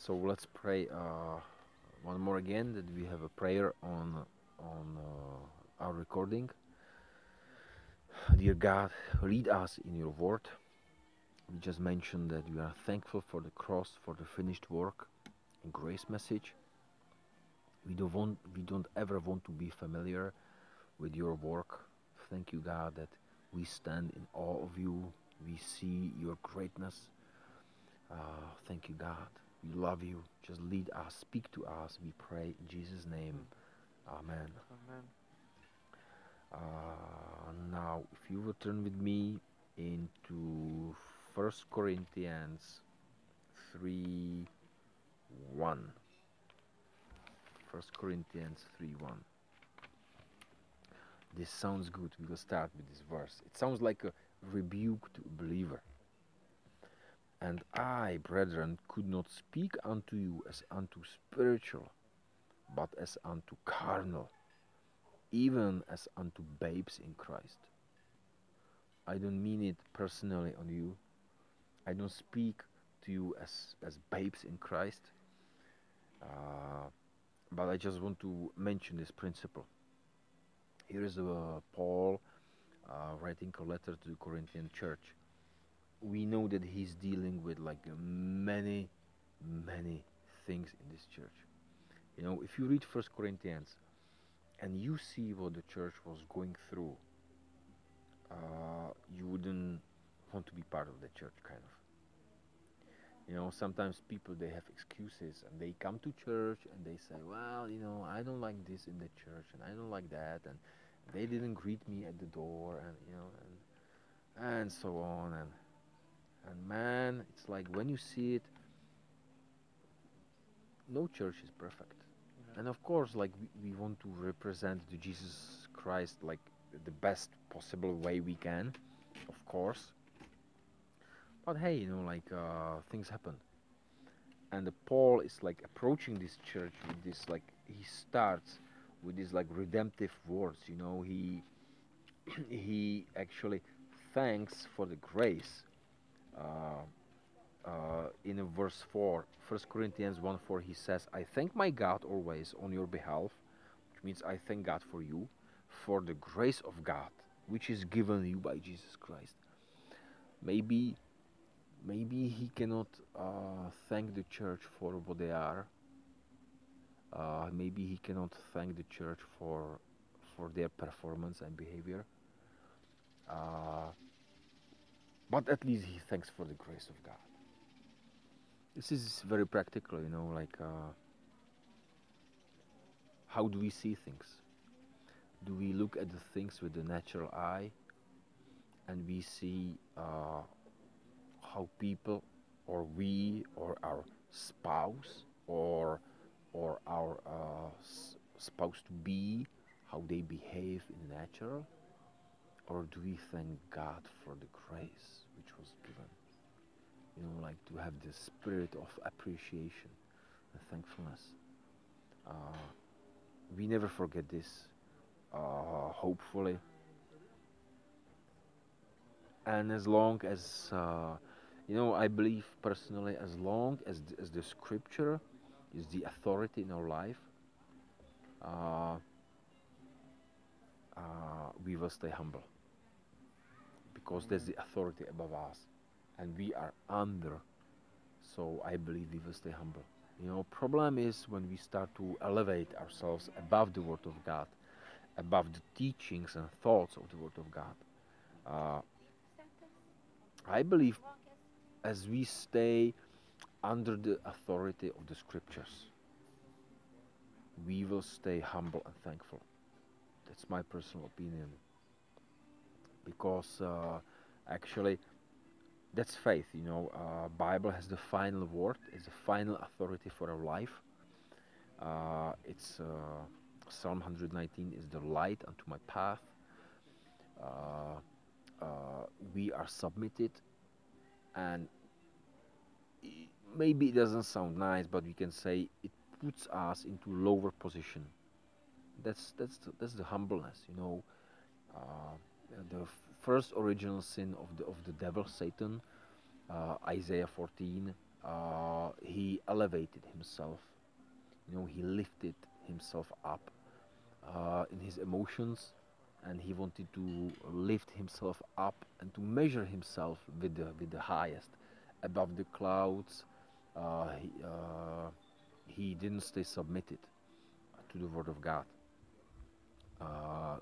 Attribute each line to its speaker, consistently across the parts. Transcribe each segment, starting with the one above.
Speaker 1: So let's pray one more again, that we have a prayer on our recording. Dear God, lead us in your word. We just mentioned that we are thankful for the cross, for the finished work and grace message. We don't ever want to be familiar with your work. Thank you, God, that we stand in awe of you. We see your greatness. Thank you, God. We love you. Just lead us, speak to us. We pray in Jesus' name. Amen.
Speaker 2: Amen.
Speaker 1: Now, if you will turn with me into 1 Corinthians 3:1. 1 Corinthians 3:1. This sounds good. We will start with this verse. It sounds like a rebuke to a believer. And I, brethren, could not speak unto you as unto spiritual, but as unto carnal, even as unto babes in Christ. I don't mean it personally on you. I don't speak to you as babes in Christ. But I just want to mention this principle. Here is Paul writing a letter to the Corinthian church. We know that he's dealing with like many things in this church. You know, if you read 1 Corinthians and you see what the church was going through, you wouldn't want to be part of the church, kind of. You know, sometimes people, they have excuses and they come to church and they say, well, you know, I don't like this in the church and I don't like that, and they didn't greet me at the door, and you know, and so on, and man, it's like when you see it, no church is perfect.
Speaker 2: Yeah.
Speaker 1: And of course, like we want to represent the Jesus Christ like the best possible way we can, of course. But hey, you know, like things happen. And Paul is like approaching this church with this, like, he starts with these like redemptive words, you know. He actually thanks for the grace. In verse 4, 1 Corinthians 1:4, he says, I thank my God always on your behalf, which means I thank God for you, for the grace of God, which is given you by Jesus Christ. Maybe he cannot thank the church for what they are. Maybe he cannot thank the church for their performance and behavior. But at least he thanks for the grace of God. This is very practical, you know, like how do we see things? Do we look at the things with the natural eye and we see how people, or we, or our spouse, or our spouse to be, how they behave in the natural? Or do we thank God for the grace which was given? You know, like to have the spirit of appreciation and thankfulness. We never forget this, hopefully. And as long as, you know, I believe personally, as long as the scripture is the authority in our life, we will stay humble. Because there's the authority above us. And we are under. So I believe we will stay humble. You know, problem is when we start to elevate ourselves above the Word of God, above the teachings and thoughts of the Word of God. I believe as we stay under the authority of the Scriptures, we will stay humble and thankful. That's my personal opinion. Because actually, that's faith, you know. Bible has the final word, is the final authority for our life. It's Psalm 119 is the light unto my path. We are submitted, and maybe it doesn't sound nice, but we can say it puts us into lower position. That's the humbleness, you know. The first original sin of the devil, Satan, Isaiah 14, he elevated himself. He lifted himself up in his emotions, and he wanted to lift himself up and to measure himself with the highest, above the clouds. Uh, he, uh, he didn't stay submitted to the word of God.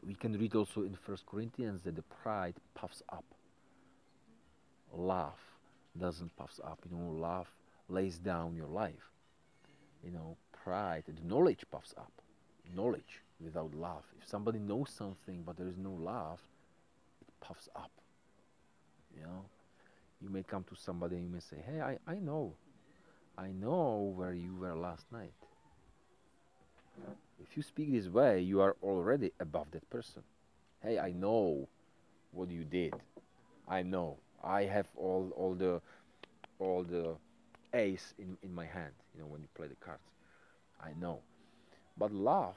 Speaker 1: We can read also in First Corinthians that the pride puffs up. Love doesn't puffs up. Love lays down your life. Pride, the knowledge puffs up. Knowledge without love. If somebody knows something but there is no love, it puffs up. You may come to somebody and you may say, hey, I know where you were last night. If you speak this way, you are already above that person. Hey, I know what you did. I know. I have all the ace in my hand. When you play the cards. I know. But love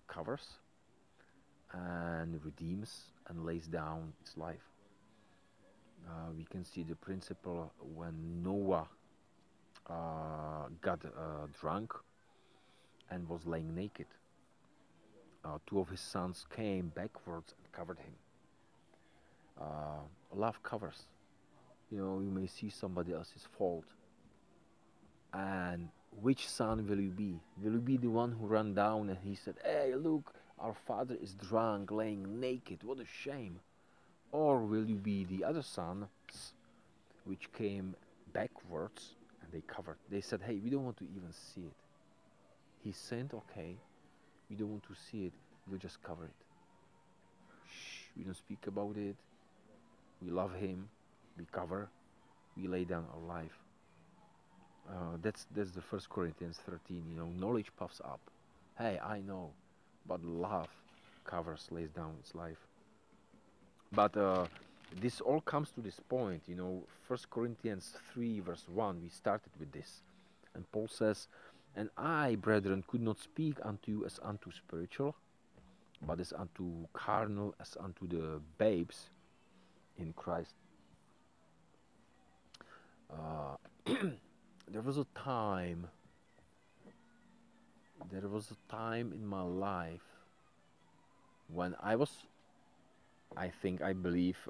Speaker 1: covers and redeems and lays down its life. We can see the principle when Noah got drunk and was laying naked. Two of his sons came backwards and covered him. Love covers. You may see somebody else's fault. And which son will you be? Will you be the one who ran down and he said, hey, look, our father is drunk, laying naked, what a shame? Or will you be the other sons which came backwards and they covered? They said, hey, we don't want to even see it. He sinned, okay, we don't want to see it, we'll just cover it. Shh, we don't speak about it. We love him, we cover, we lay down our life. That's the First Corinthians 13. Knowledge puffs up. Hey, I know, but love covers, lays down its life. But this all comes to this point. First Corinthians 3 verse 1. We started with this, and Paul says, "And I, brethren, could not speak unto you as unto spiritual, but as unto carnal, as unto the babes in Christ." There was a time in my life when I believe,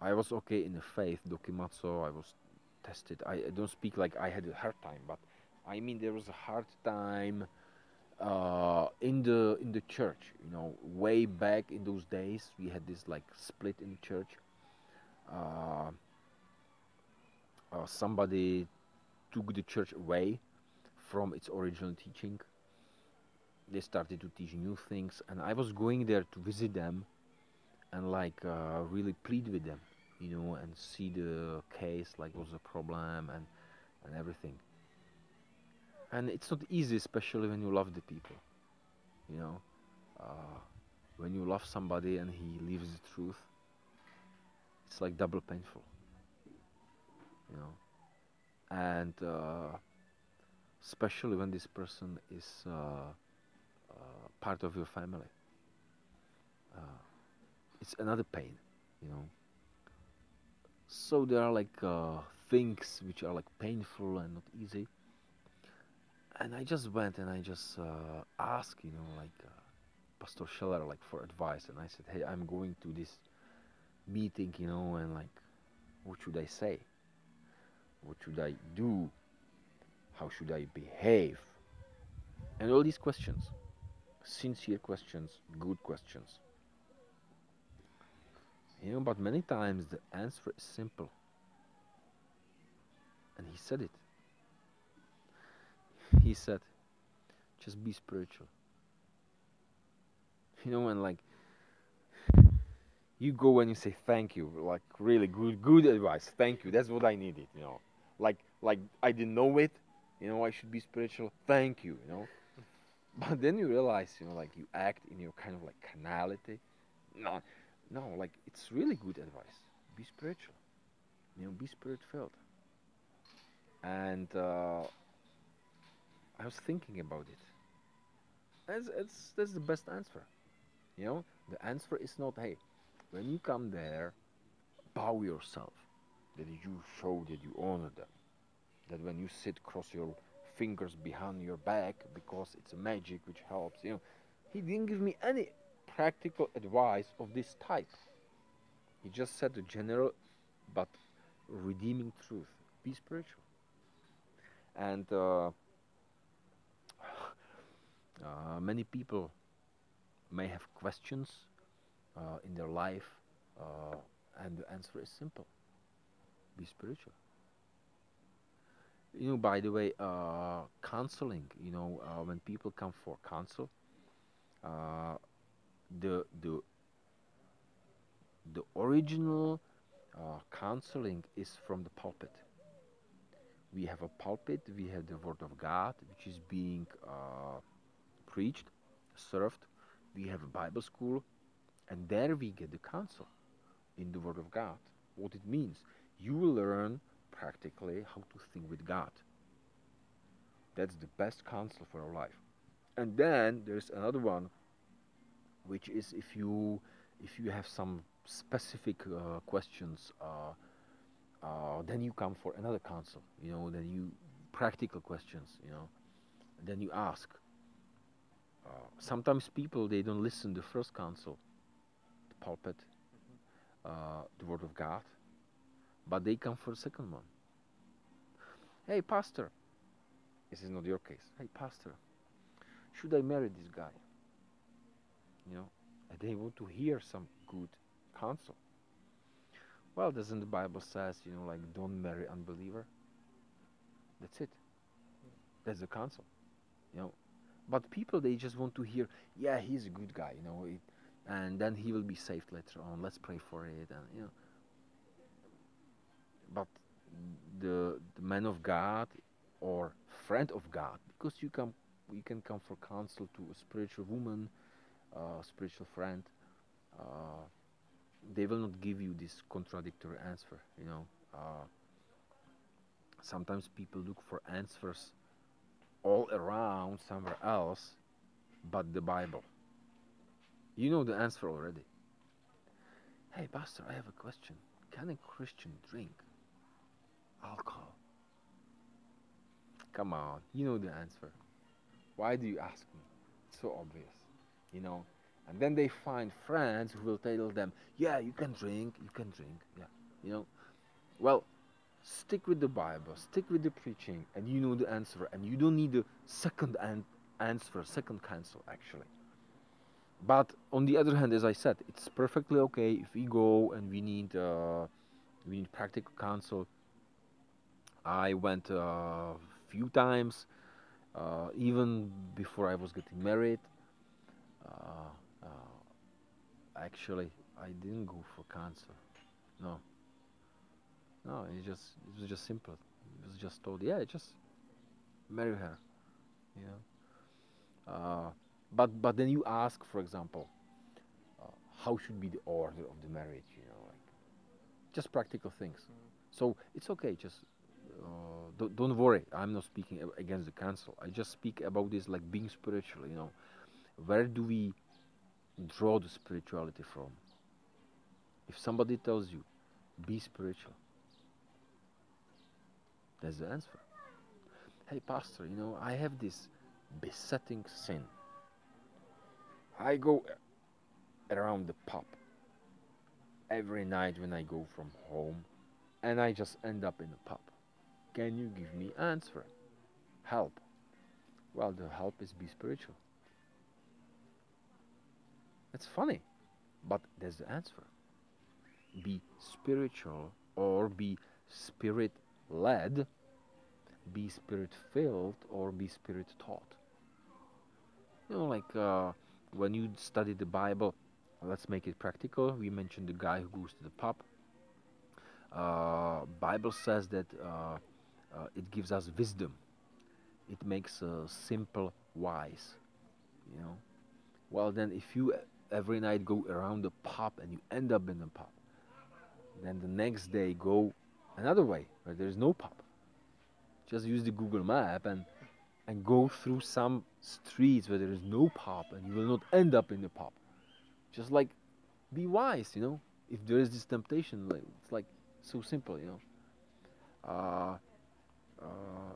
Speaker 1: I was okay in the faith, dokimazo, I was tested. I don't speak like I had a hard time, but I mean there was a hard time in the church. Way back in those days, we had this like split in the church. Somebody took the church away from its original teaching. They started to teach new things, and I was going there to visit them and like really plead with them, and see the case, like what's the problem and everything. And it's not easy, especially when you love the people. When you love somebody and he lives the truth, it's like double painful. And especially when this person is part of your family, it's another pain. So there are like things which are like painful and not easy. And I just went and I just asked, Pastor Scheller, like for advice. And I said, hey, I'm going to this meeting, and like, what should I say? What should I do? How should I behave? And all these questions, sincere questions, good questions. But many times the answer is simple. And he said it. He said, just be spiritual. And like, you go and you say thank you, like really good advice. Thank you. That's what I needed. Like I didn't know it. I should be spiritual. Thank you. But then you realize, like you act in your kind of like carnality. No, like it's really good advice. Be spiritual. Be spirit filled. And I was thinking about it. That's the best answer. The answer is not, hey, when you come there, bow yourself, that you show that you honor them, that when you sit, cross your fingers behind your back because it's a magic which helps. He didn't give me any practical advice of this type. He just said the general but redeeming truth: be spiritual. And many people may have questions in their life, and the answer is simple: be spiritual. By the way, counseling, when people come for counsel, uh, the original counseling is from the pulpit. We have a pulpit, we have the Word of God, which is being preached, served. We have a Bible school, and there we get the counsel in the Word of God. What it means, you will learn practically how to think with God. That's the best counsel for our life. And then there's another one, which is if you have some specific questions, then you come for another counsel. Then you practical questions. Then you ask. Sometimes people, they don't listen the first counsel, the pulpit, the Word of God, but they come for the second one. Hey, pastor, this is not your case. Hey, pastor, should I marry this guy? And they want to hear some good counsel. Well, doesn't the Bible says, like, don't marry unbeliever? That's it. That's the counsel. But people, they just want to hear, yeah, he's a good guy, and then he will be saved later on. Let's pray for it, and But the man of God or friend of God, because you can come for counsel to a spiritual woman, spiritual friend. They will not give you this contradictory answer. Sometimes people look for answers all around somewhere else but the Bible. You know the answer already. Hey, pastor, I have a question. Can a Christian drink alcohol? Come on, you know the answer. Why do you ask me? It's so obvious, And then they find friends who will tell them, yeah, you can drink, yeah, Well, stick with the Bible, stick with the preaching, and you know the answer, and you don't need a second answer, second counsel, actually. But on the other hand, as I said, it's perfectly okay if we go and we need practical counsel. I went a few times, even before I was getting married. Actually, I didn't go for counsel. No, it was just simple. It was just told, yeah, just marry her, But then you ask, for example, how should be the order of the marriage, like just practical things. So it's okay. Just don't worry. I'm not speaking against the counsel. I just speak about this, like being spiritual. Where do we draw the spirituality from? If somebody tells you, be spiritual, that's the answer. Hey, pastor, I have this besetting sin. I go around the pub every night when I go from home, and I just end up in the pub. Can you give me answer? Help. Well, the help is be spiritual. It's funny, but that's the answer. Be spiritual, or be spirit-led, be spirit-filled, or be spirit-taught. Like when you study the Bible, let's make it practical. We mentioned the guy who goes to the pub. Bible says that it gives us wisdom. It makes simple wise. Well, then if you every night go around the pub and you end up in the pub, then the next day go another way where there is no pub. Just use the Google map and go through some streets where there is no pub, and you will not end up in the pub. Just like be wise, if there is this temptation, like, it's like so simple, you know. Uh, uh,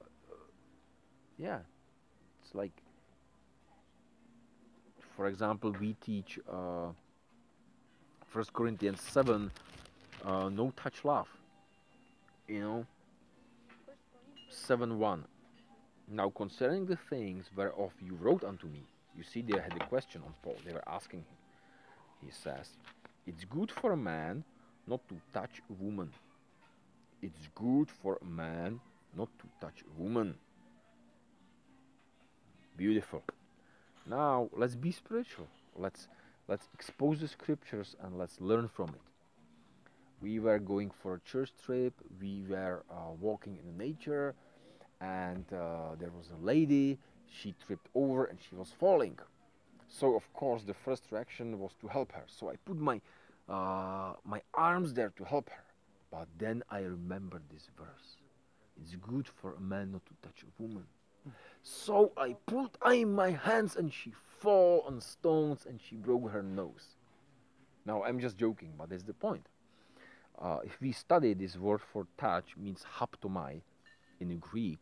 Speaker 1: yeah, it's like, for example, we teach 1 Corinthians 7, no touch love, you know, 7:1. Now concerning the things whereof you wrote unto me, you see they had a question on Paul. They were asking him. He says, it's good for a man not to touch a woman. It's good for a man not to touch a woman. Beautiful. Now let's be spiritual. Let's expose the scriptures and let's learn from it. We were going for a church trip. We were walking in the nature, and there was a lady. She tripped over and she was falling. So of course the first reaction was to help her. So I put my arms there to help her. But then I remembered this verse. It's good for a man not to touch a woman. So I put in my hands and she fell on stones and she broke her nose. Now I'm just joking, but that's the point. If we study this word for touch, means haptomai in Greek,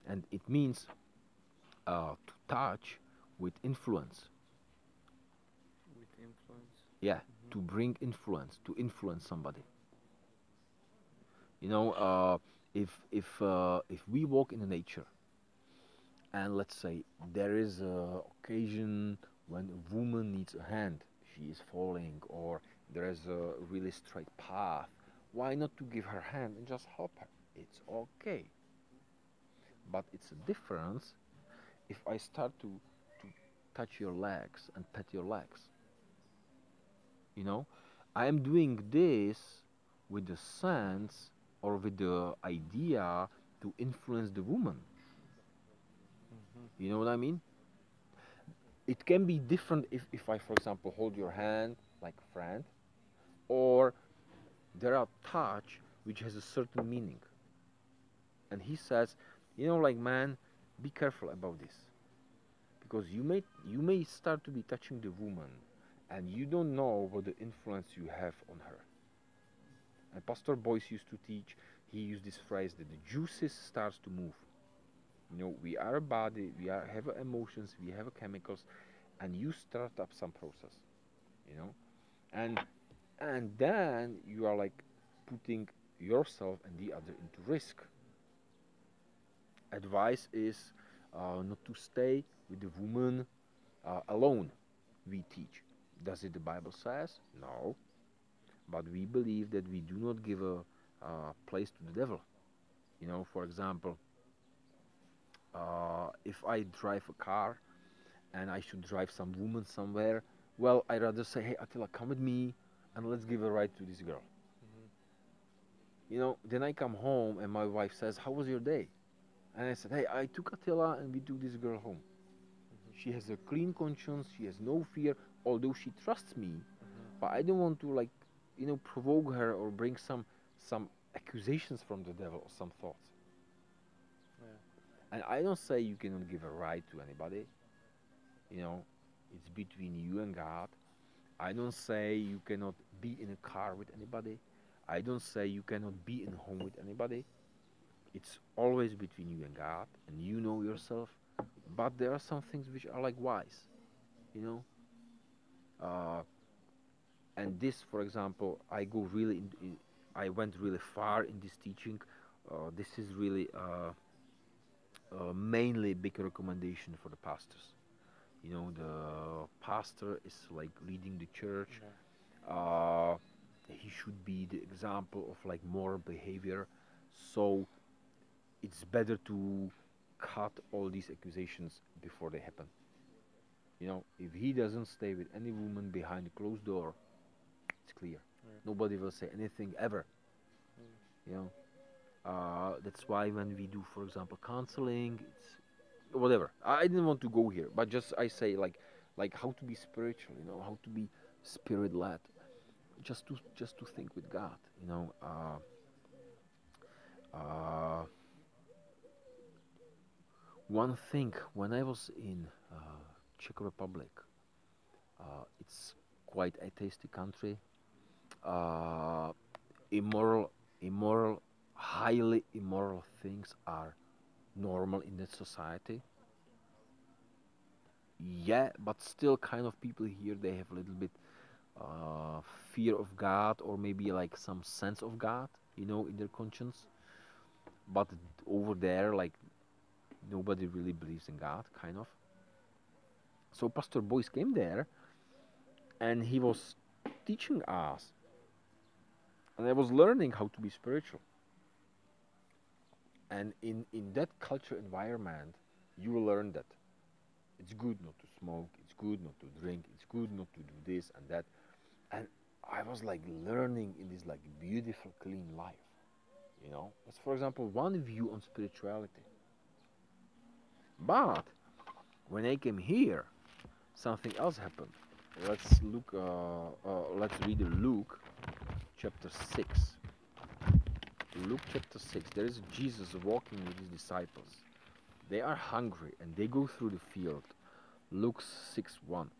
Speaker 1: and it means to touch with influence.
Speaker 2: With influence.
Speaker 1: Yeah, to bring influence, to influence somebody. You know, if we walk in the nature, and let's say there is a occasion when a woman needs a hand, she is falling, or there is a really straight path, why not to give her hand and just help her? It's okay. But it's a difference if I start to touch your legs and pet your legs. You know, I am doing this with the sense or with the idea to influence the woman. You know what I mean? It can be different if I, for example, hold your hand like a friend, or there are touch which has a certain meaning. And he says, you know, like, man, be careful about this, because you may start to be touching the woman, and you don't know what the influence you have on her. And Pastor Boyce used to teach. He used this phrase that the juices starts to move. You know, we are a body, have emotions, we have chemicals, and you start up some process. You know, and then you are like putting yourself and the other into risk. Advice is not to stay with the woman alone. We teach. Does it the Bible says? No, but we believe that we do not give a place to the devil. You know, for example, if I drive a car and I should drive some woman somewhere, well, I rather say, hey, Attila, come with me and let's give a ride to this girl. You know, then I come home and my wife says, how was your day? And I said, hey, I took Attila and we took this girl home. She has a clean conscience, she has no fear, although she trusts me, but I don't want to, like, you know, provoke her or bring some accusations from the devil or some thoughts. And I don't say you cannot give a ride to anybody. You know, it's between you and God. I don't say you cannot be in a car with anybody. I don't say you cannot be in a home with anybody. It's always between you and God, and you know yourself. But there are some things which are like wise, you know. And this, for example, I went really far in this teaching. This is really mainly big recommendation for the pastors. You know, the pastor is like leading the church. He should be the example of like moral behavior. So it's better to cut all these accusations before they happen. You know, if he doesn't stay with any woman behind a closed door, it's clear. Nobody will say anything ever. You know, that's why when we do, for example, counseling, it's whatever. I didn't want to go here, but just I say like how to be spiritual. You know, how to be spirit led. Just to think with God. You know. One thing, when I was in Czech Republic, it's quite atheistic country, uh, immoral, highly immoral things are normal in that society. Yeah, but still, kind of people here they have a little bit uh, fear of God or maybe like some sense of God, in their conscience. But over there, like nobody really believes in God, kind of. So Pastor Boyce came there and he was teaching us, and I was learning how to be spiritual. And in that culture environment, you learn that it's good not to smoke, it's good not to drink, it's good not to do this and that. And I was like learning in this like beautiful, clean life. That's for example one view on spirituality. But when I came here, something else happened. Let's read Luke chapter 6. Luke chapter 6. There is Jesus walking with his disciples. They are hungry and they go through the field. Luke 6:1.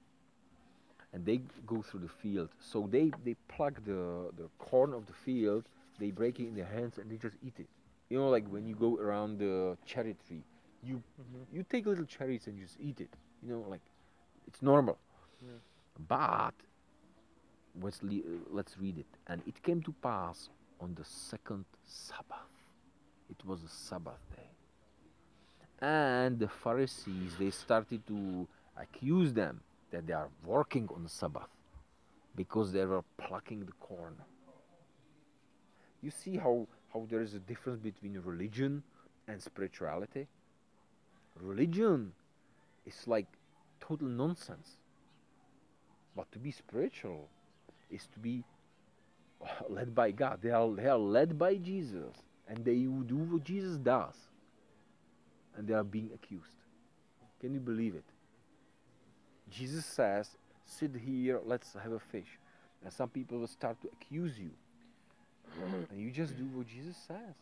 Speaker 1: And they go through the field. So they pluck the corn of the field, they break it in their hands and they just eat it. Like when you go around the cherry tree, you you take little cherries and just eat it. Like it's normal.
Speaker 2: Yeah.
Speaker 1: But let's read it. And it came to pass on the second Sabbath. It was a Sabbath day. And the Pharisees, they started to accuse them that they are working on the Sabbath because they were plucking the corn. You see how there is a difference between religion and spirituality? Religion is like total nonsense. But to be spiritual is to be led by God. They are led by Jesus, and they do what Jesus does, and they are being accused. Can you believe it? Jesus says, sit here, let's have a fish. And some people will start to accuse you. And you just do what Jesus says.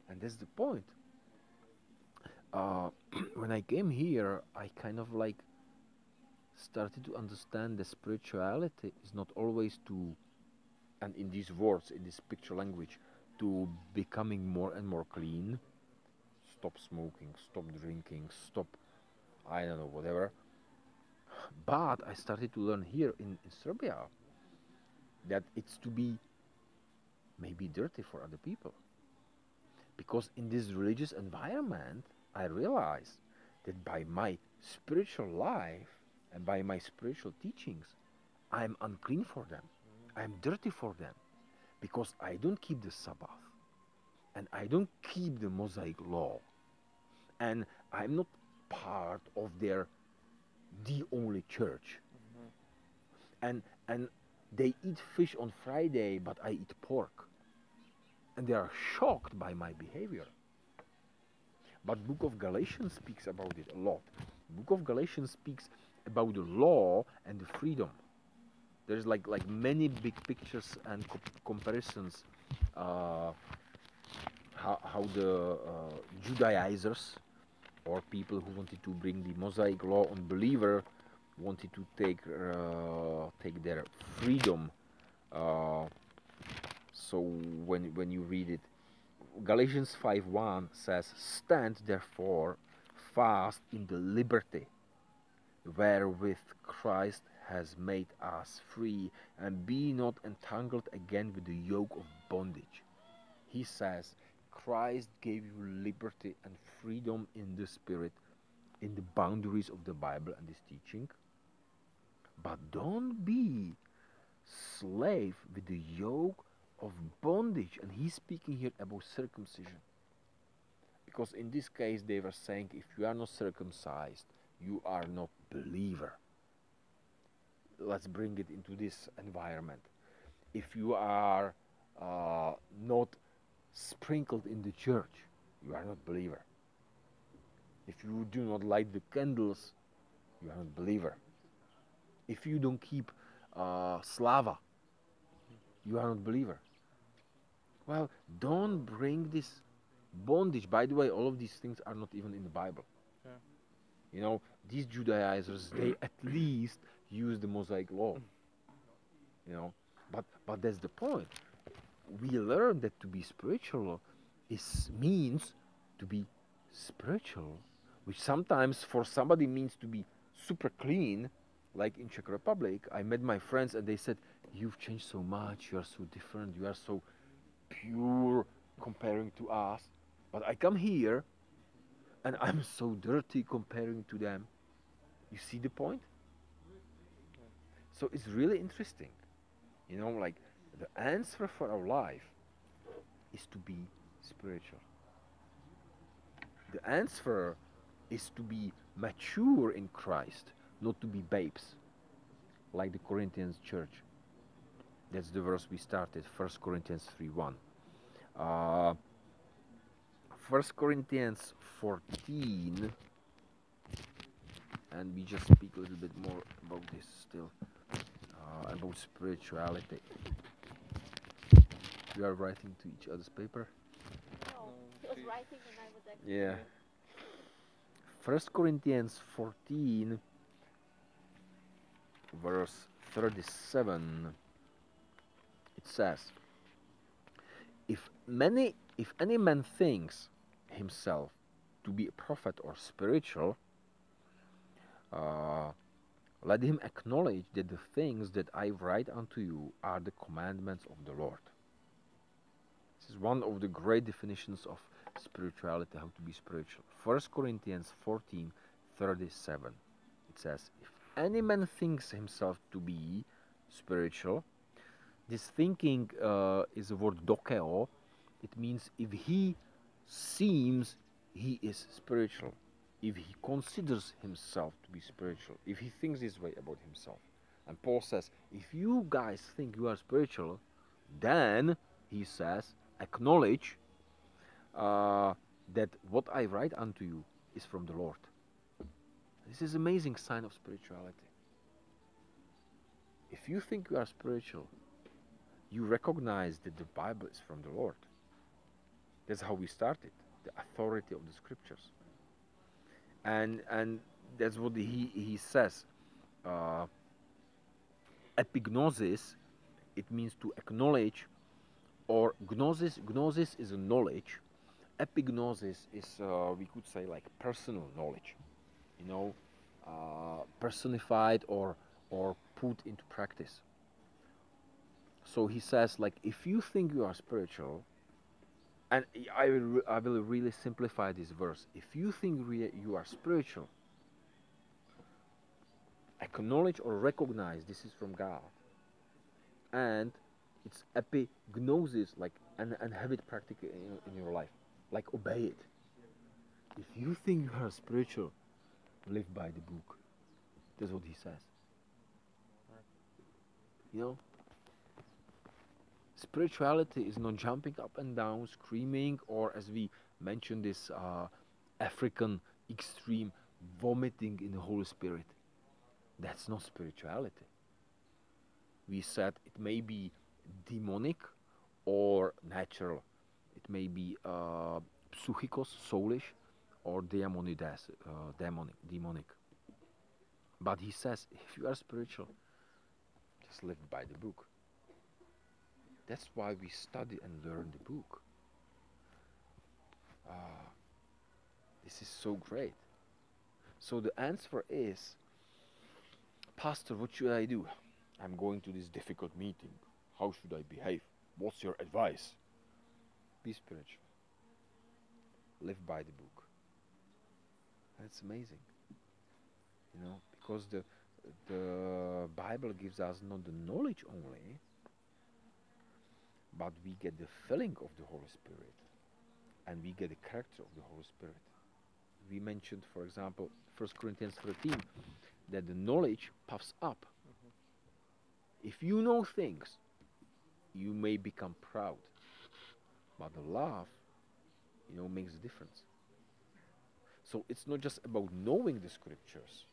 Speaker 1: And that's the point. When I came here, I kind of like started to understand that spirituality is not always to, and in these words, in this picture language, to becoming more and more clean. Stop smoking, stop drinking, stop, I don't know, whatever. But I started to learn here in Serbia that it's to be maybe dirty for other people. Because in this religious environment, I realized that by my spiritual life and by my spiritual teachings, I'm unclean for them. I'm dirty for them. Because I don't keep the Sabbath. And I don't keep the Mosaic law. And I'm not part of the only church. And they eat fish on Friday, but I eat pork. And they are shocked by my behavior. But Book of Galatians speaks about it a lot. Book of Galatians speaks about the law and the freedom. There's like many big pictures and comparisons. How the Judaizers, or people who wanted to bring the Mosaic law on believer, wanted to take their freedom. So when you read it, Galatians 5:1 says, "Stand therefore fast in the liberty wherewith Christ has made us free, and be not entangled again with the yoke of bondage." He says, Christ gave you liberty and freedom in the Spirit, in the boundaries of the Bible and this teaching. But don't be slave with the yoke of bondage. And he's speaking here about circumcision. Because in this case they were saying, if you are not circumcised, you are not believer. Let's bring it into this environment. If you are not sprinkled in the church, you are not believer. If you do not light the candles, you are not believer. If you don't keep slava, you are not believer. Well, don't bring this bondage. By the way, all of these things are not even in the Bible.
Speaker 2: Yeah.
Speaker 1: These Judaizers, they at least use the Mosaic law. you know. But that's the point. We learn that to be spiritual means to be spiritual, which sometimes for somebody means to be super clean. Like in Czech Republic, I met my friends and they said, "You've changed so much. You are so different. You are so pure comparing to us." But I come here and I'm so dirty comparing to them. You see the point? So it's really interesting. You know, like the answer for our life is to be spiritual. The answer is to be mature in Christ, not to be babes, like the Corinthians church. That's the verse we started, 1 Corinthians 3:1. 1 Corinthians 14, and we just speak a little bit more about this still, about spirituality. We are writing to each other's paper.
Speaker 3: No, he was writing and I was actually.
Speaker 1: Yeah. 1 Corinthians 14, verse 37, it says, if any man thinks himself to be a prophet or spiritual, let him acknowledge that the things that I write unto you are the commandments of the Lord. This is one of the great definitions of spirituality, how to be spiritual. 1 Corinthians 14:37. It says, if any man thinks himself to be spiritual, this thinking is the word dokeo. It means if he seems he is spiritual, if he considers himself to be spiritual, if he thinks this way about himself. And Paul says, if you guys think you are spiritual, then, he says, acknowledge that what I write unto you is from the Lord. This is an amazing sign of spirituality. If you think you are spiritual, you recognize that the Bible is from the Lord. That's how we started, the authority of the scriptures. And that's what he says. Epignosis, it means to acknowledge, or gnosis is a knowledge. Epignosis is, we could say, like personal knowledge, you know, personified or put into practice. So he says, like, if you think you are spiritual, and I will really simplify this verse. If you think you are spiritual, acknowledge or recognize this is from God, and it's epignosis, like, and have it practically in your life, like obey it. If you think you are spiritual, live by the book. That's what he says. You know, spirituality is not jumping up and down, screaming, or as we mentioned, this African extreme vomiting in the Holy Spirit. That's not spirituality. We said it may be demonic or natural. It may be psychikos, soulish, or demonic. But he says, if you are spiritual, just live by the book. That's why we study and learn the book. This is so great. So the answer is, Pastor, what should I do? I'm going to this difficult meeting. How should I behave? What's your advice? Be spiritual. Live by the book. That's amazing. You know, because the Bible gives us not the knowledge only, but we get the filling of the Holy Spirit, and we get the character of the Holy Spirit. We mentioned, for example, 1 Corinthians 13, that the knowledge puffs up. If you know things, you may become proud, but the love, you know, makes a difference. So it's not just about knowing the scriptures,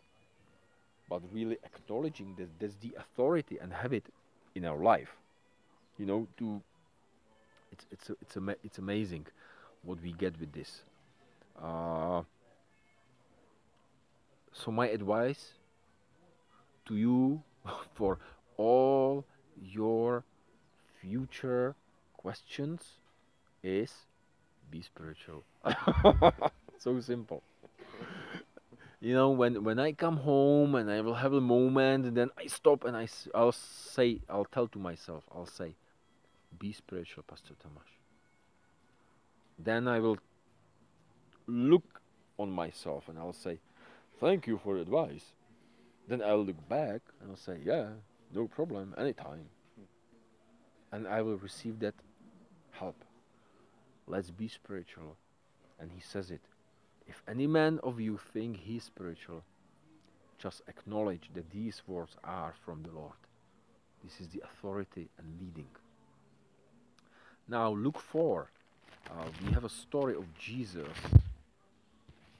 Speaker 1: but really acknowledging that there's the authority and have it in our life. You know, it's amazing what we get with this. So my advice to you for all your future questions is be spiritual. So simple. You know, when I come home and I will have a moment, and then I stop and I'll tell to myself, I'll say, be spiritual, Pastor Tomas. Then I will look on myself and I'll say, thank you for advice. Then I'll look back and I'll say, yeah, no problem, anytime. And I will receive that help. Let's be spiritual. And he says it. If any man of you think he is spiritual, just acknowledge that these words are from the Lord. This is the authority and leading. Now, Luke 4. We have a story of Jesus,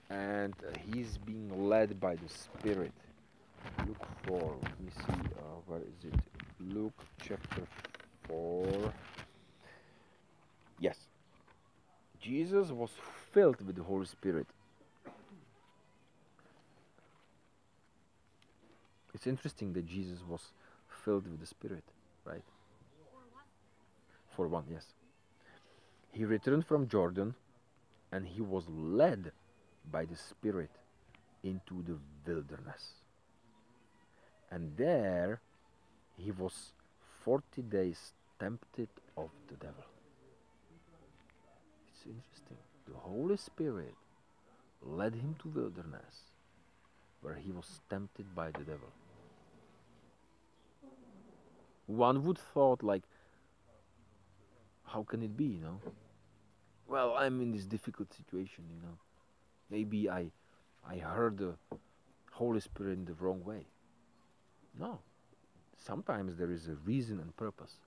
Speaker 1: and he's being led by the Spirit. Luke 4. Let me see. Where is it? Luke chapter 4. Yes. Jesus was filled with the Holy Spirit. It's interesting that Jesus was filled with the Spirit, right? For one, yes. He returned from Jordan and he was led by the Spirit into the wilderness. And there he was 40 days tempted of the devil. It's interesting. The Holy Spirit led him to wilderness where he was tempted by the devil. One would thought like, how can it be, you know? Well, I'm in this difficult situation, you know. Maybe I heard the Holy Spirit in the wrong way. No. Sometimes there is a reason and purpose.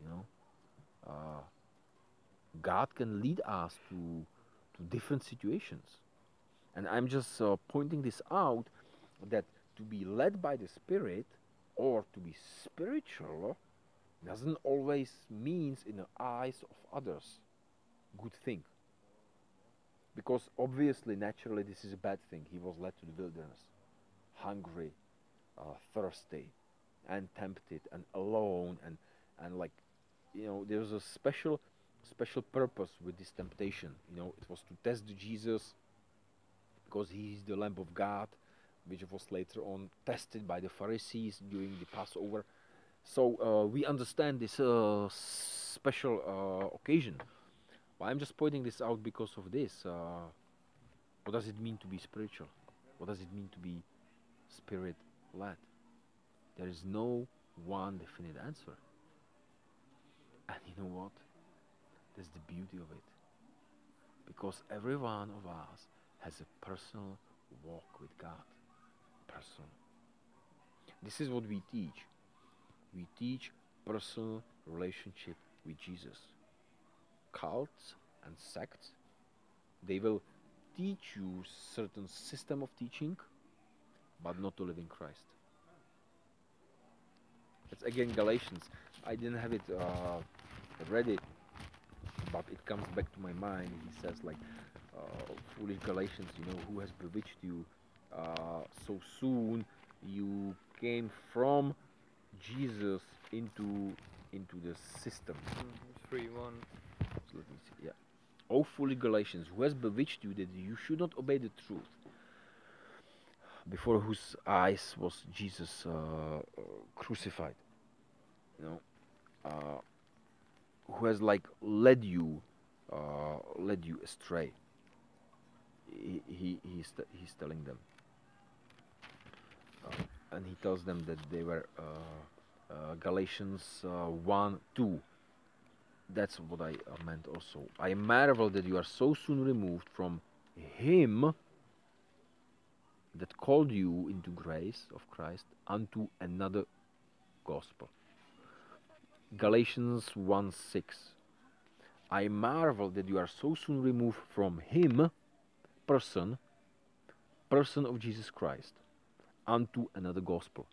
Speaker 1: You know. God can lead us to different situations. And I'm just pointing this out, that to be led by the Spirit or to be spiritual doesn't always means in the eyes of others good thing. Because obviously, naturally, this is a bad thing. He was led to the wilderness, hungry, thirsty, and tempted, and alone, and like, you know, there was a special purpose with this temptation. You know, it was to test Jesus, because he is the Lamb of God, which was later on tested by the Pharisees during the Passover. So we understand this special occasion. But I'm just pointing this out because of this. What does it mean to be spiritual? What does it mean to be Spirit-led? There is no one definite answer. And you know what? That's the beauty of it. Because every one of us has a personal walk with God. Personal. This is what we teach. We teach personal relationship with Jesus. Cults and sects, they will teach you certain system of teaching, but not to live in Christ. It's again Galatians. I didn't have it ready, but it comes back to my mind. He says like, foolish Galatians, you know, who has bewitched you so soon? You came from Jesus into the system.
Speaker 2: 3:1.
Speaker 1: So let me see. Yeah. O foolish Galatians, who has bewitched you that you should not obey the truth? Before whose eyes was Jesus crucified? You know, who has like led you astray? He's telling them, and he tells them that they were Galatians 1:2. That's what I meant also. I marvel that you are so soon removed from him that called you into grace of Christ unto another gospel. Galatians 1:6. I marvel that you are so soon removed from him, person of Jesus Christ, unto another gospel,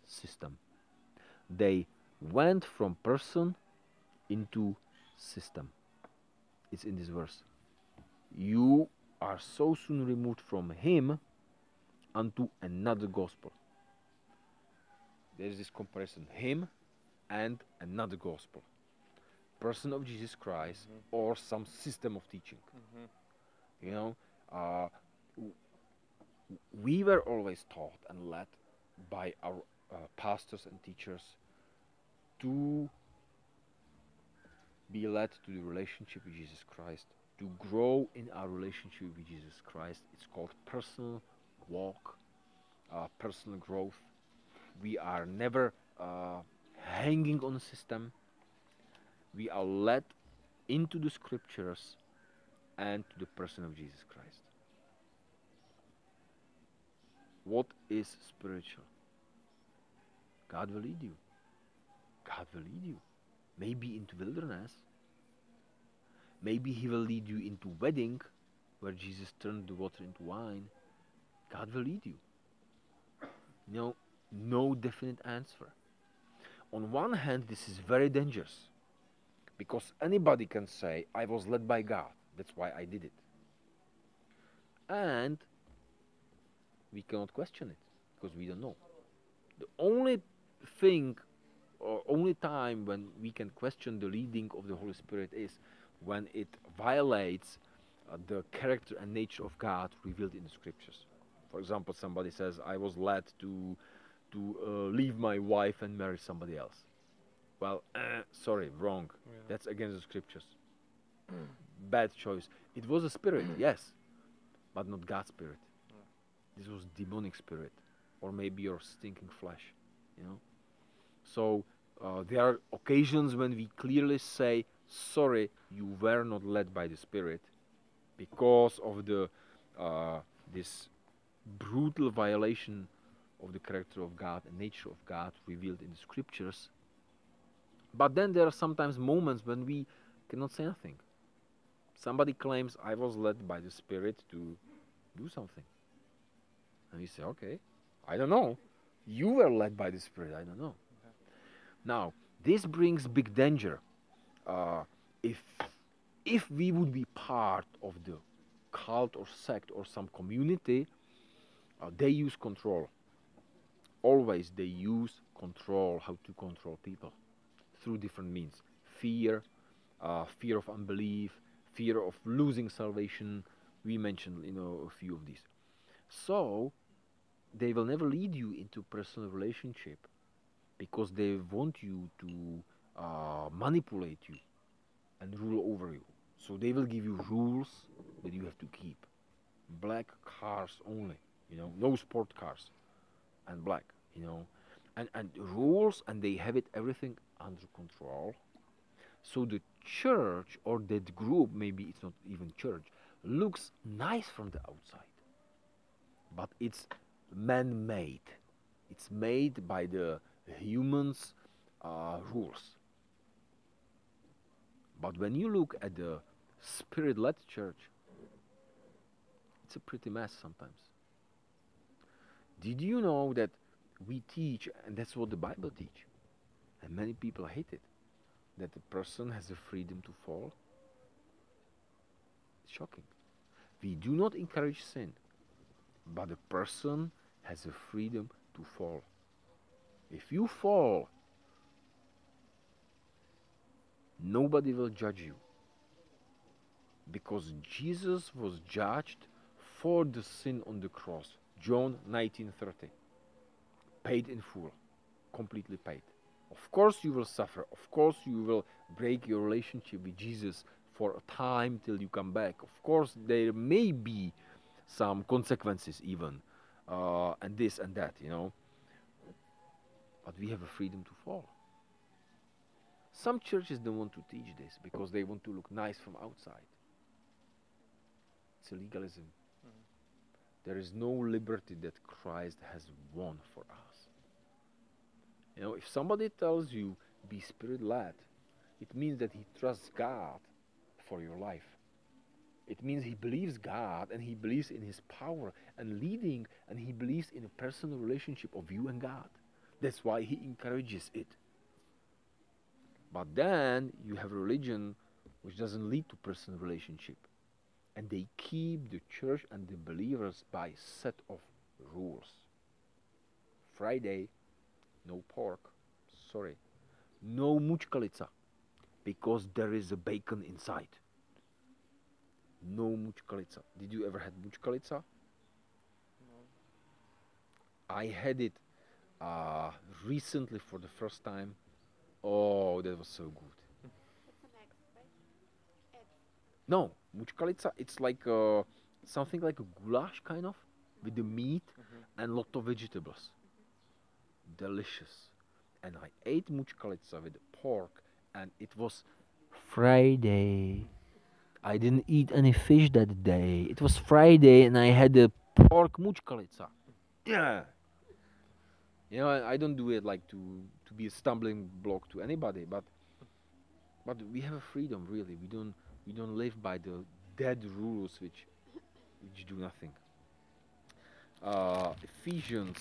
Speaker 1: system. They went from person into system. It's in this verse. You are so soon removed from him unto another gospel. there is this comparison: him and another gospel, person of Jesus Christ, or some system of teaching. You know, uh, we were always taught and led by our pastors and teachers to be led to the relationship with Jesus Christ, to grow in our relationship with Jesus Christ. It's called personal walk, personal growth. We are never hanging on a system. We are led into the scriptures and to the person of Jesus Christ. What is spiritual? God will lead you. God will lead you. Maybe into wilderness. Maybe He will lead you into wedding, where Jesus turned the water into wine. God will lead you. No definite answer. On one hand, this is very dangerous, because anybody can say, I was led by God, that's why I did it. And we cannot question it, because we don't know. The only thing, or only time when we can question the leading of the Holy Spirit is when it violates the character and nature of God revealed in the scriptures. For example, somebody says, I was led to leave my wife and marry somebody else. Well, sorry, wrong.
Speaker 2: Yeah.
Speaker 1: That's against the scriptures. Bad choice. It was a spirit, yes, but not God's spirit. This was demonic spirit, or maybe your stinking flesh, So there are occasions when we clearly say, sorry, you were not led by the Spirit, because of the this brutal violation of the character of God and nature of God revealed in the scriptures. But then there are sometimes moments when we cannot say nothing. Somebody claims, I was led by the Spirit to do something. And we say, okay, I don't know. You were led by the Spirit, I don't know. Okay. Now, this brings big danger. If we would be part of the cult or sect or some community, they use control. Always they use control, how to control people through different means. Fear, fear of unbelief, fear of losing salvation. We mentioned, a few of these. So they will never lead you into personal relationship, because they want you to manipulate you and rule over you. So they will give you rules that you have to keep. Black cars only, no sport cars, and black, and rules, and they have it everything under control. So the church, or that group, maybe it's not even church, looks nice from the outside, but it's man-made. It's made by the humans' rules. But when you look at the Spirit-led church, it's a pretty mess sometimes. Did you know that we teach, and that's what the Bible teaches, and many people hate it, that the person has the freedom to fall? It's shocking. We do not encourage sin, but the person has the freedom to fall. If you fall, nobody will judge you, because Jesus was judged for the sin on the cross. John 19:30. Paid in full, completely paid. Of course you will suffer. Of course you will break your relationship with Jesus for a time till you come back. Of course there may be some consequences even, and this and that, But we have a freedom to fall. Some churches don't want to teach this because they want to look nice from outside. It's a legalism. There is no liberty that Christ has won for us. If somebody tells you, be Spirit-led, it means that he trusts God for your life. It means he believes God, and he believes in his power and leading, and he believes in a personal relationship of you and God. That's why he encourages it. But then you have a religion which doesn't lead to personal relationship. And they keep the church and the believers by a set of rules. Friday, no pork, sorry, no muchkalica, because there is a bacon inside. No muchkalica. Did you ever had muchkalica?
Speaker 2: No.
Speaker 1: I had it recently for the first time. Oh, that was so good.
Speaker 3: It's an egg, right? Egg.
Speaker 1: No, muchkalica, it's like something like a goulash kind of, with the meat and lot of vegetables. Delicious. And I ate muchkalica with the pork, and it was Friday. I didn't eat any fish that day. It was Friday, and I had the pork muchkalica. Yeah. You know, I don't do it like to be a stumbling block to anybody, but we have a freedom, really. We don't live by the dead rules which do nothing. Ephesians.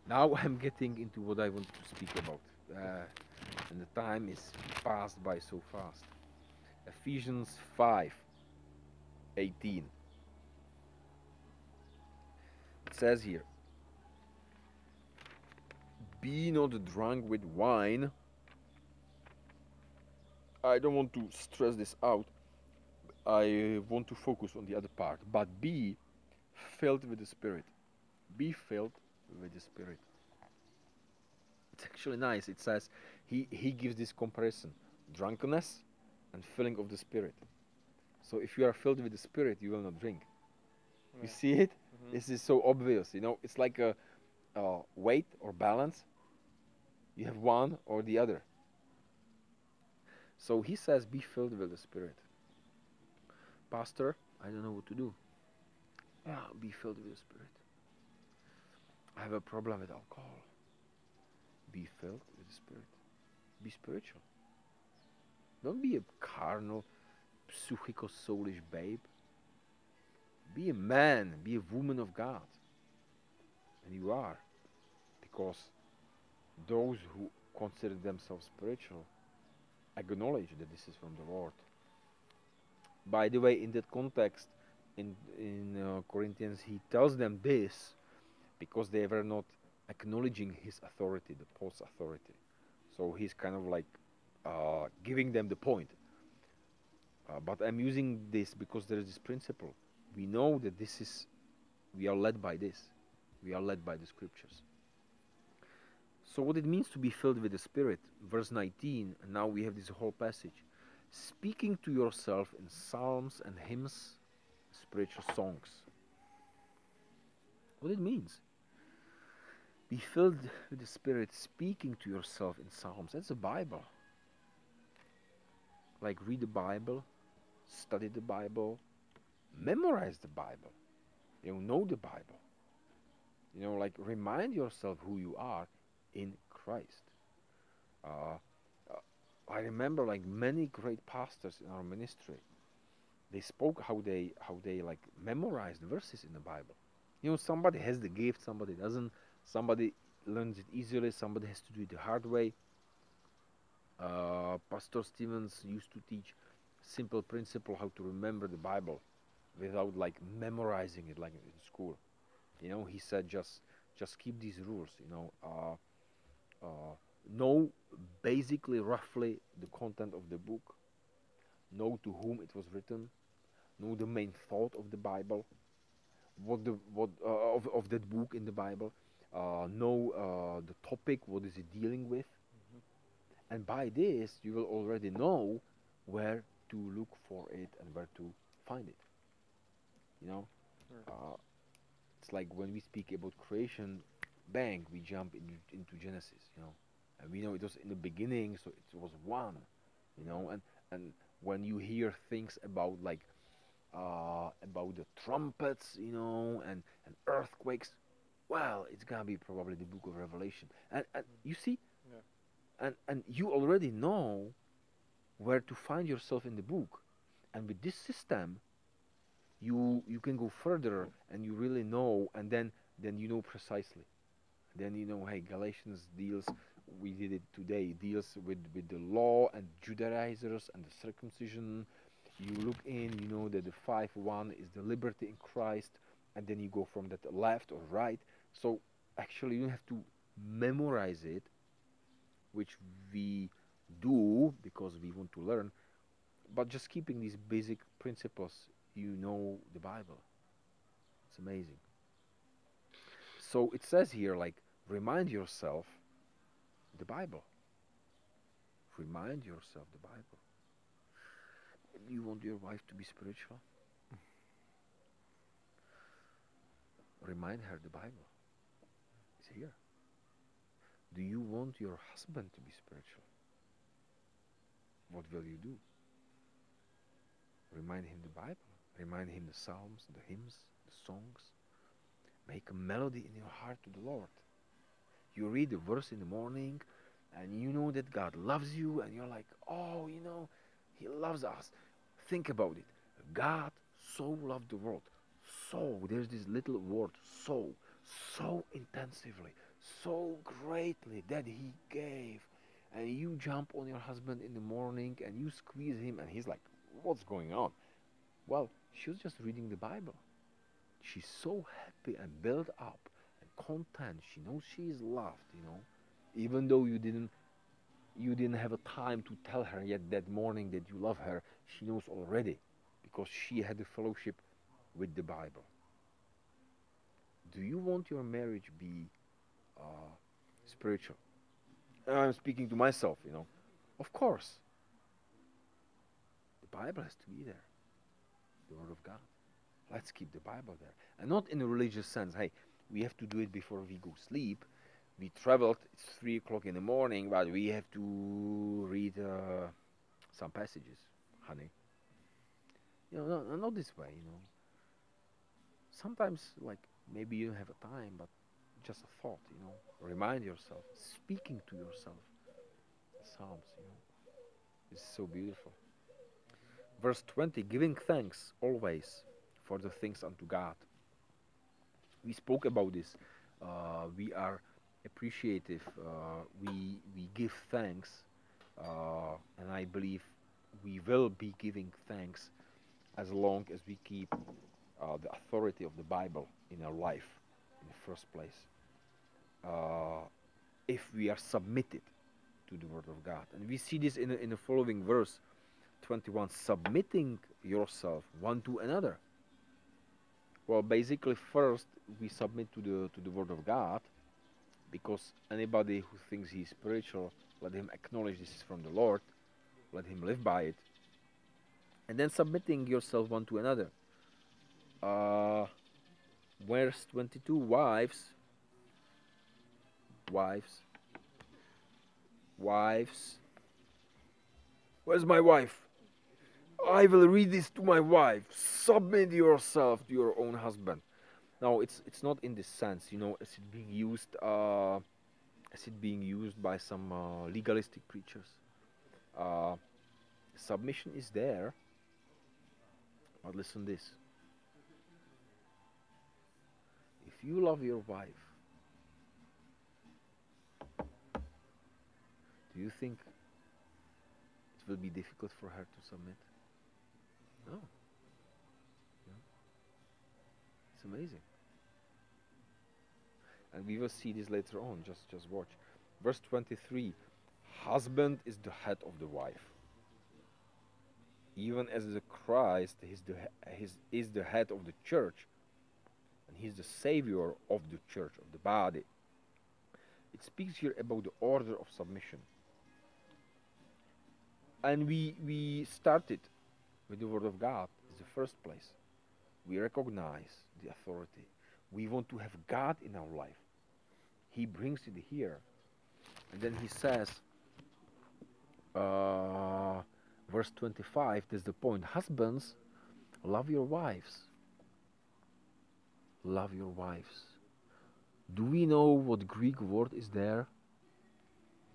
Speaker 1: Now I'm getting into what I want to speak about, and the time is passed by so fast. Ephesians 5:18. It says here, "Be not drunk with wine." I don't want to stress this out. I want to focus on the other part. But be filled with the Spirit. Be filled with the Spirit. It's actually nice. It says he gives this comparison: drunkenness and filling of the Spirit. So if you are filled with the Spirit, you will not drink. You see it? This is so obvious. You know, it's like a weight or balance. You have one or the other. So he says, be filled with the Spirit. Pastor, I don't know what to do. Yeah, be filled with the Spirit. I have a problem with alcohol. Be filled with the Spirit. Be spiritual. Don't be a carnal, psychico-soulish babe. Be a man, be a woman of God. And you are. Because those who consider themselves spiritual acknowledge that this is from the Lord. By the way, in that context, in Corinthians, he tells them this because they were not acknowledging his authority, the Paul's authority. So he's kind of like giving them the point. But I'm using this because there is this principle. We know that we are led by this. We are led by the scriptures. So what it means to be filled with the Spirit, verse 19, and now we have this whole passage. Speaking to yourself in psalms and hymns, spiritual songs. What it means? Be filled with the Spirit, speaking to yourself in psalms. That's the Bible. Like read the Bible, study the Bible, memorize the Bible. Know the Bible. Like remind yourself who you are in Christ. I remember like many great pastors in our ministry. They spoke how they like memorized verses in the Bible. Somebody has the gift, somebody doesn't. Somebody learns it easily, somebody has to do it the hard way. Pastor Stevens used to teach simple principle how to remember the Bible without like memorizing it like in school. He said just keep these rules. Know basically roughly the content of the book. Know to whom it was written. Know the main thought of the Bible. Of that book in the Bible. Know the topic. What is it dealing with? And by this, you will already know where to look for it and where to find it. It's like when we speak about creation, bang, we jump into Genesis, and we know it was in the beginning, so it was one, and when you hear things about like about the trumpets, and earthquakes, well, it's gonna be probably the book of Revelation, and you see, and you already know where to find yourself in the book, and with this system, you can go further, and you really know, and then you know precisely. Then hey, Galatians deals, we did it today, deals with the law and Judaizers and the circumcision. You look in, you know that the 5:1 is the liberty in Christ, and then you go from that left or right. So Actually, you don't have to memorize it, which we do because we want to learn, but just keeping these basic principles, you know the Bible. It's amazing. So it says here, like, remind yourself the Bible. Remind yourself the Bible. You want your wife to be spiritual? Remind her the Bible. It's here. Do you want your husband to be spiritual? What will you do? Remind him the Bible. Remind him the Psalms, the hymns, the songs. Make a melody in your heart to the Lord. You read the verse in the morning and you know that God loves you and you're like, oh, you know, He loves us. Think about it. God so loved the world. So, there's this little word, so intensively, so greatly that He gave. And you jump on your husband in the morning and you squeeze him and he's like, what's going on? Well, she was just reading the Bible. She's so happy and built up and content. She knows she is loved, you know. Even though you didn't have a time to tell her yet that morning that you love her, she knows already because she had a fellowship with the Bible. Do you want your marriage be spiritual? I'm speaking to myself, you know. Of course. The Bible has to be there. The Word of God. Let's keep the Bible there. And not in a religious sense. Hey, we have to do it before we go sleep. We traveled, it's 3 o'clock in the morning, but we have to read some passages, honey. You know, no, not this way, you know. Sometimes, like, maybe you don't have a time, but just a thought, you know. Remind yourself, speaking to yourself. The Psalms, you know. It's so beautiful. Verse 20, giving thanks always for the things unto God. We spoke about this. We are appreciative. We give thanks. And I believe we will be giving thanks as long as we keep the authority of the Bible in our life in the first place. If we are submitted to the Word of God. And we see this in the following verse 21, submitting yourself one to another. Well, basically first we submit to the Word of God, because anybody who thinks he's spiritual, let him acknowledge this is from the Lord, let him live by it. And then submitting yourself one to another. Verse 22, wives, where's my wife? I will read this to my wife. Submit yourself to your own husband. No, it's not in this sense, you know, as it being used by some legalistic preachers. Submission is there, but listen this. If you love your wife, do you think it will be difficult for her to submit? No. Yeah. It's amazing. And we will see this later on, just watch. Verse 23, husband is the head of the wife. Even as the Christ is the head of the church, and he's the savior of the church, of the body. It speaks here about the order of submission. And we started with the Word of God as the first place. We recognize the authority. We want to have God in our life. He brings it here. And then he says, verse 25, that's the point. Husbands, love your wives. Love your wives. Do we know what Greek word is there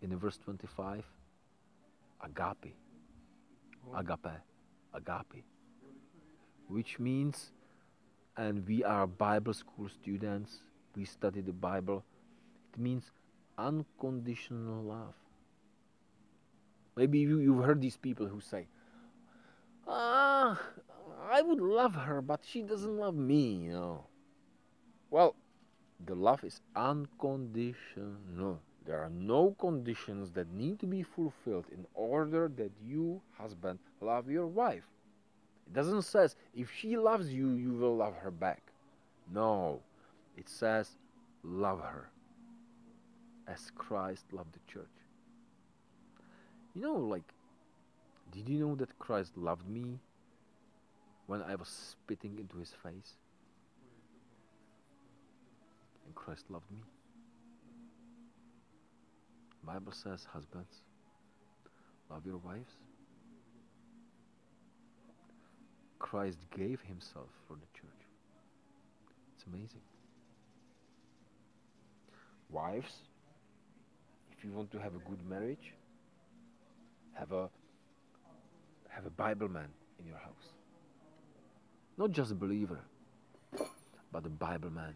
Speaker 1: in the verse 25? Agape. Agape. Which means, and we are Bible school students, we study the Bible, it means unconditional love. Maybe you've heard these people who say, I would love her, but she doesn't love me, you know. Well, The love is unconditional. There are no conditions that need to be fulfilled in order that you, husband, love your wife. It doesn't say if she loves you, you will love her back. No, it says love her as Christ loved the church. You know, like, did you know that Christ loved me when I was spitting into his face? And Christ loved me. The Bible says, husbands, love your wives. Christ gave himself for the church. It's amazing. Wives, if you want to have a good marriage, have a Bible man in your house. Not just a believer, but a Bible man.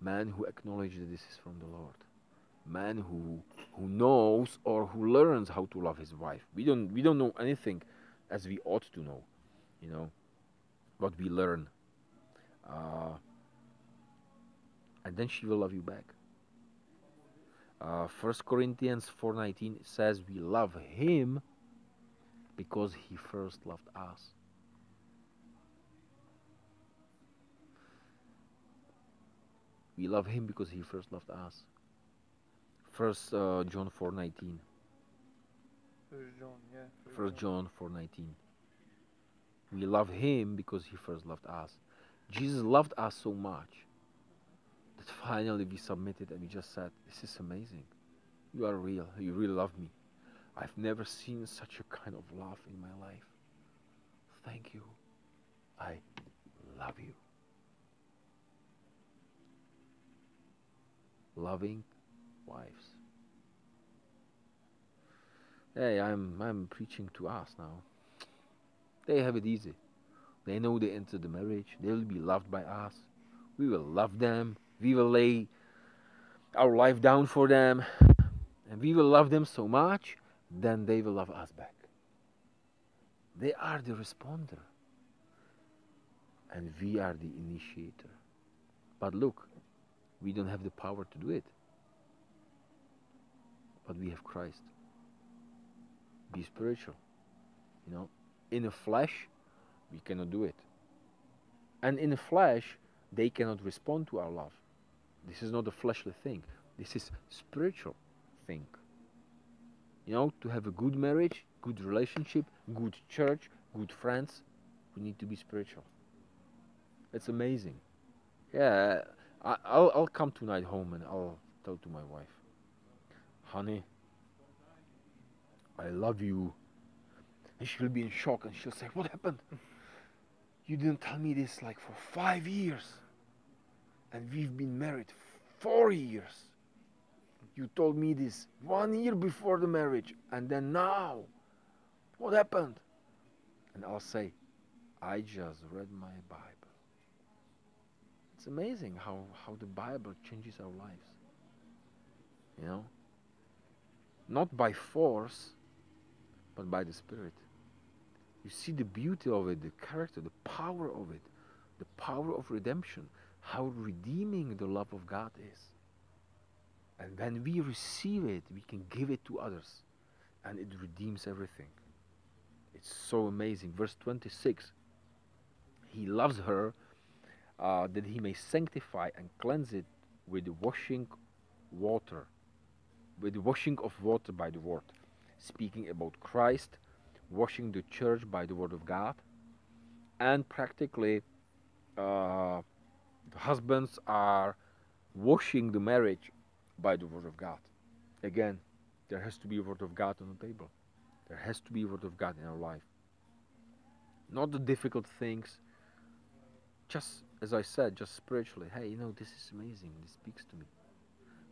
Speaker 1: Man who acknowledges that this is from the Lord. Man who knows or who learns how to love his wife. We don't know anything as we ought to know, you know, what we learn. And then she will love you back. 1 Corinthians 4:19 says we love him because he first loved us. We love him because he first loved us. 1 John 4:19. 1 John 4:19. We love him because he first loved us. Jesus loved us so much that finally we submitted and we just said, this is amazing. You are real. You really love me. I've never seen such a kind of love in my life. Thank you. I love you. Loving wives. Hey, I'm preaching to us now. They have it easy. They know they enter the marriage. They will be loved by us. We will love them. We will lay our life down for them. And we will love them so much, then they will love us back. They are the responder. And we are the initiator. But look, we don't have the power to do it. But we have Christ. Be spiritual. You know, in the flesh, we cannot do it. And in the flesh, they cannot respond to our love. This is not a fleshly thing. This is spiritual thing. You know, to have a good marriage, good relationship, good church, good friends, we need to be spiritual. It's amazing. Yeah, I'll come tonight home and I'll tell to my wife, honey, I love you. And she'll be in shock and she'll say, what happened? You didn't tell me this like for 5 years. And we've been married 4 years. You told me this 1 year before the marriage. And then now, what happened? And I'll say, I just read my Bible. It's amazing how the Bible changes our lives. You know? Not by force, but by the Spirit. You see the beauty of it, the character, the power of it, the power of redemption, how redeeming the love of God is. And when we receive it, we can give it to others, and it redeems everything. It's so amazing. Verse 26, he loves her that he may sanctify and cleanse it with the washing water, with the washing of water by the word, speaking about Christ, washing the church by the word of God, and practically the husbands are washing the marriage by the word of God. Again, there has to be a word of God on the table. There has to be a word of God in our life. Not the difficult things, just as I said, just spiritually. Hey, you know, this is amazing. This speaks to me.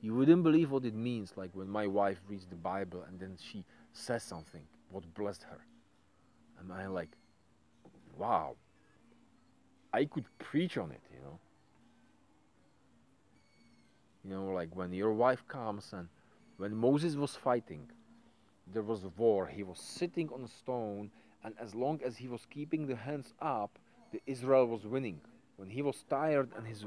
Speaker 1: You wouldn't believe what it means, like when my wife reads the Bible and then she says something, what blessed her. And I'm like, wow, I could preach on it, you know. You know, like when your wife comes and when Moses was fighting, there was a war. He was sitting on a stone, and as long as he was keeping the hands up, the Israel was winning. When he was tired and his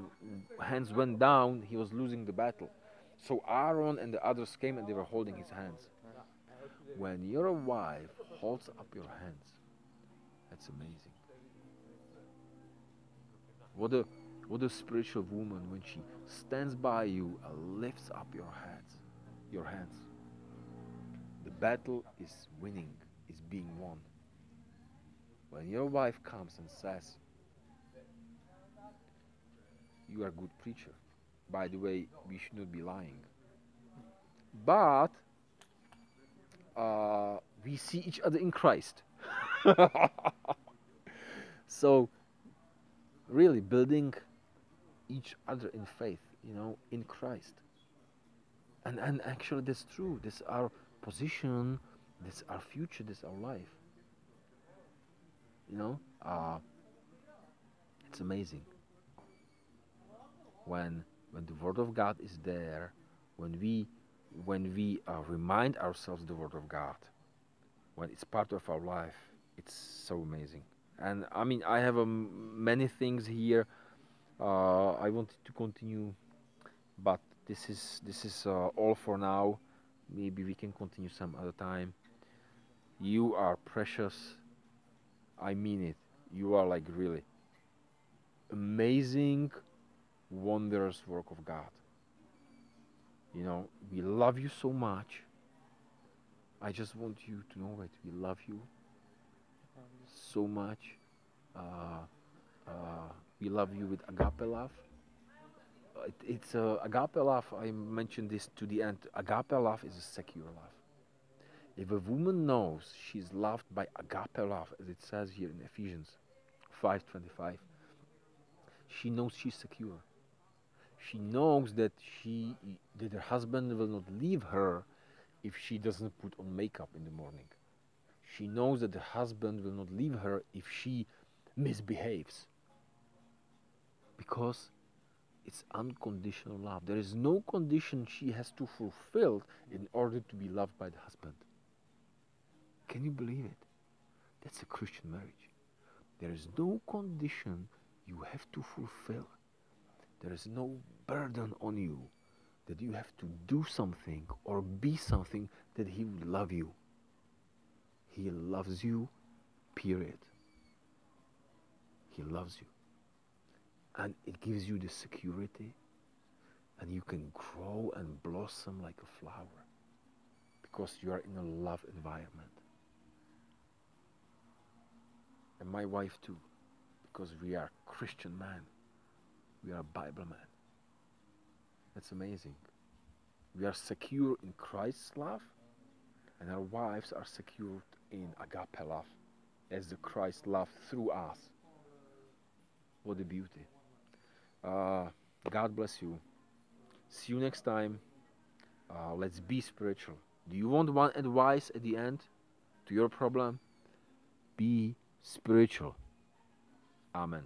Speaker 1: hands went down, he was losing the battle. So Aaron and the others came and they were holding his hands. When your wife holds up your hands, that's amazing. What a spiritual woman when she stands by you and lifts up your hands. The battle is winning, is being won. When your wife comes and says, "You are a good preacher," by the way, we should not be lying. But we see each other in Christ. So, really building each other in faith, in Christ. And actually, that's true. This is our position, this is our future, this is our life. It's amazing. When the Word of God is there, when we remind ourselves the Word of God, when it's part of our life, it's so amazing. And I mean, I have many things here. I wanted to continue, but this is all for now. Maybe we can continue some other time. You are precious. I mean it. You are like really amazing, wondrous work of God. We love you so much. I just want you to know it. We love you so much. We love you with agape love. It's agape love. I mentioned this to the end. Agape love is a secure love. If a woman knows she's loved by agape love, as it says here in Ephesians 5:25, she knows she's secure. She knows that her husband will not leave her if she doesn't put on makeup in the morning. She knows that the husband will not leave her if she misbehaves. Because it's unconditional love. There is no condition she has to fulfill in order to be loved by the husband. Can you believe it? That's a Christian marriage. There is no condition you have to fulfill. There is no burden on you that you have to do something or be something that he would love you. He loves you, period. He loves you. And it gives you the security, and you can grow and blossom like a flower because you are in a love environment. And my wife too, because we are Christian men. We are Bible men. That's amazing. We are secure in Christ's love, and our wives are secured in agape love, as the Christ loved through us. What a beauty. God bless you. See you next time. Let's be spiritual. Do you want one advice at the end to your problem? Be spiritual. Amen.